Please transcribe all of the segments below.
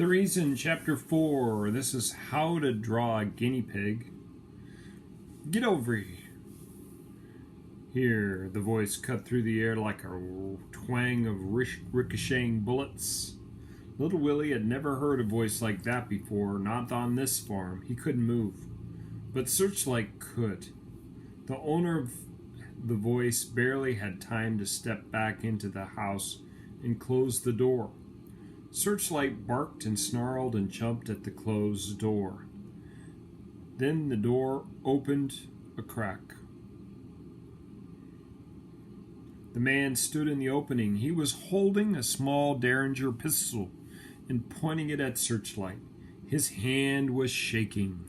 The reason, Chapter 4. This is how to draw a guinea pig. Get over here. The voice cut through the air like a twang of ricocheting bullets. Little Willie had never heard a voice like that before, not on this farm. He couldn't move. But Searchlight could. The owner of the voice barely had time to step back into the house and close the door. Searchlight barked and snarled and jumped at the closed door. Then the door opened a crack. The man stood in the opening. He was holding a small Derringer pistol and pointing it at Searchlight. His hand was shaking.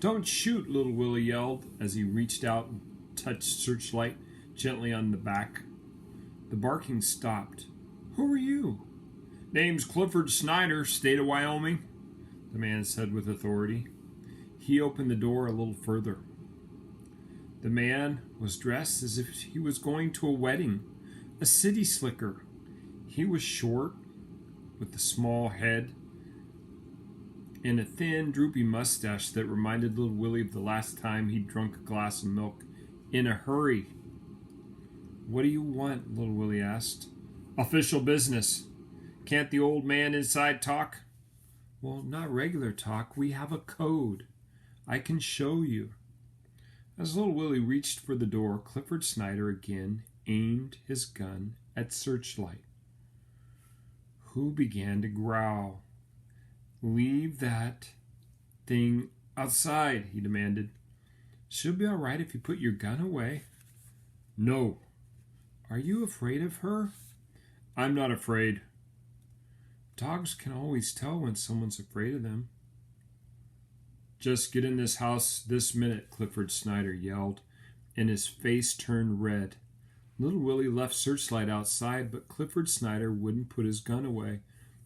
"Don't shoot," Little Willie yelled as he reached out and touched Searchlight gently on the back. The barking stopped. "Who are you?" "Name's Clifford Snyder, State of Wyoming," the man said with authority. He opened the door a little further. The man was dressed as if he was going to a wedding, a city slicker. He was short, with a small head, and a thin, droopy mustache that reminded Little Willie of the last time he'd drunk a glass of milk in a hurry. "What do you want?" Little Willie asked. "Official business. Can't the old man inside talk?" "Well, not regular talk. We have a code. I can show you." As Little Willie reached for the door, Clifford Snyder again aimed his gun at Searchlight, who began to growl. "Leave that thing outside," he demanded. "She'll be all right if you put your gun away." "No." "Are you afraid of her?" "I'm not afraid." Dogs can always tell when someone's afraid of them. "Just get in this house this minute," Clifford Snyder yelled, and his face turned red. Little Willie left Searchlight outside, but Clifford Snyder wouldn't put his gun away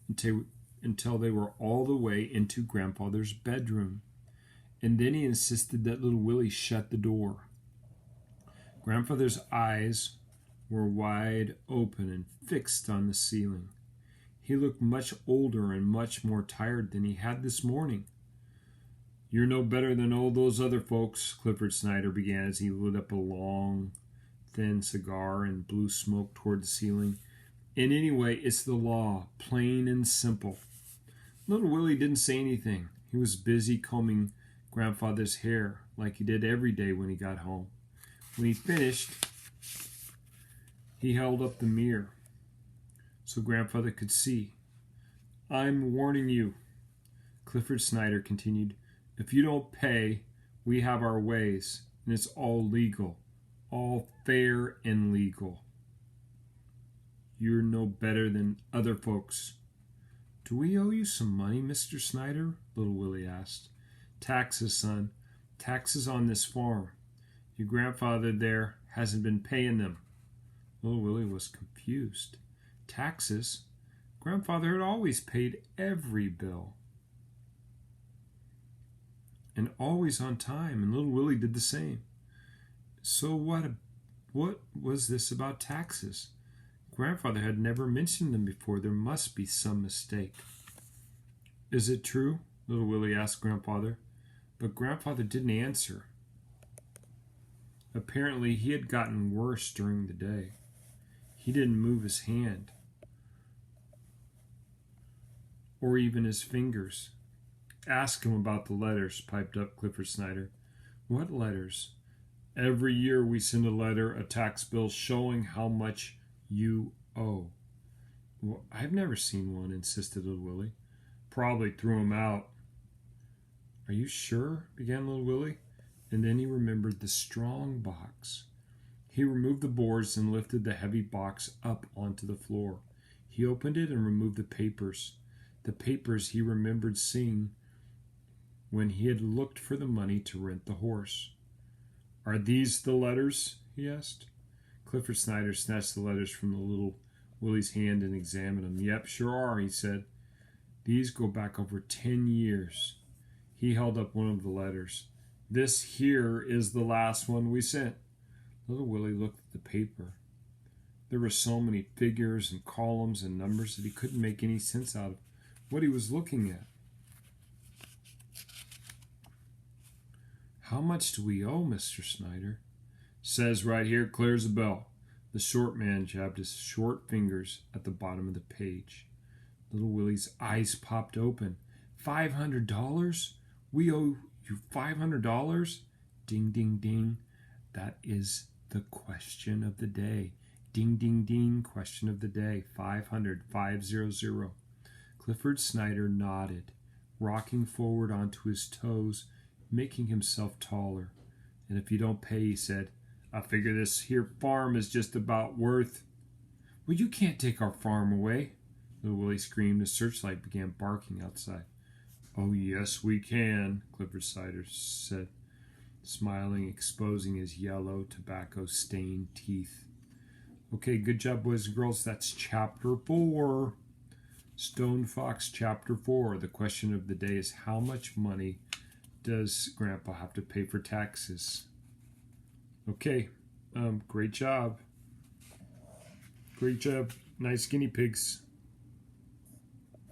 until they were all the way into Grandfather's bedroom. And then he insisted that Little Willie shut the door. Grandfather's eyes were wide open and fixed on the ceiling. He looked much older and much more tired than he had this morning. "You're no better than all those other folks," Clifford Snyder began as he lit up a long, thin cigar and blew smoke toward the ceiling. "And anyway, it's the law, plain and simple." Little Willie didn't say anything. He was busy combing Grandfather's hair like he did every day when he got home. When he finished, he held up the mirror so Grandfather could see. "I'm warning you," Clifford Snyder continued. "If you don't pay, we have our ways, and it's all legal, all fair and legal. You're no better than other folks." "Do we owe you some money, Mr. Snyder?" Little Willie asked. "Taxes, son. Taxes on this farm. Your grandfather there hasn't been paying them." Little Willie was confused. Taxes? Grandfather had always paid every bill, and always on time, and Little Willie did the same. So what was this about taxes? Grandfather had never mentioned them before. There must be some mistake. "Is it true?" Little Willie asked Grandfather, but Grandfather didn't answer. Apparently he had gotten worse during the day. He didn't move his hand or even his fingers. "Ask him about the letters," piped up Clifford Snyder. "What letters?" "Every year we send a letter, a tax bill showing how much you owe." "Well, I've never seen one," insisted Little Willie. "Probably threw 'em out." "Are you sure?" began Little Willie, and then he remembered the strong box. He removed the boards and lifted the heavy box up onto the floor. He opened it and removed the papers. The papers he remembered seeing when he had looked for the money to rent the horse. "Are these the letters?" he asked. Clifford Snyder snatched the letters from the Little Willie's hand and examined them. "Yep, sure are," he said. "These go back over 10 years. He held up one of the letters. "This here is the last one we sent." Little Willie looked at the paper. There were so many figures and columns and numbers that he couldn't make any sense out of what he was looking at. How much do we owe, Mr. Snyder? Says right here, clear as a bell. The short man jabbed his short fingers at the bottom of the page. Little Willie's eyes popped open. $500? We owe you $500? Ding, ding, ding. That is the question of the day. Ding, ding, ding. Question of the day. 500. 500. Clifford Snyder nodded, rocking forward onto his toes, making himself taller. And if you don't pay, he said, I figure this here farm is just about worth. Well, you can't take our farm away. Little Willie screamed as Searchlight began barking outside. Oh, yes, we can, Clifford Snyder said, smiling, exposing his yellow, tobacco-stained teeth. Okay, good job, boys and girls. That's Chapter 4. Stone Fox, Chapter 4. The question of the day is, how much money does Grandpa have to pay for taxes? Okay, great job. Great job. Nice guinea pigs.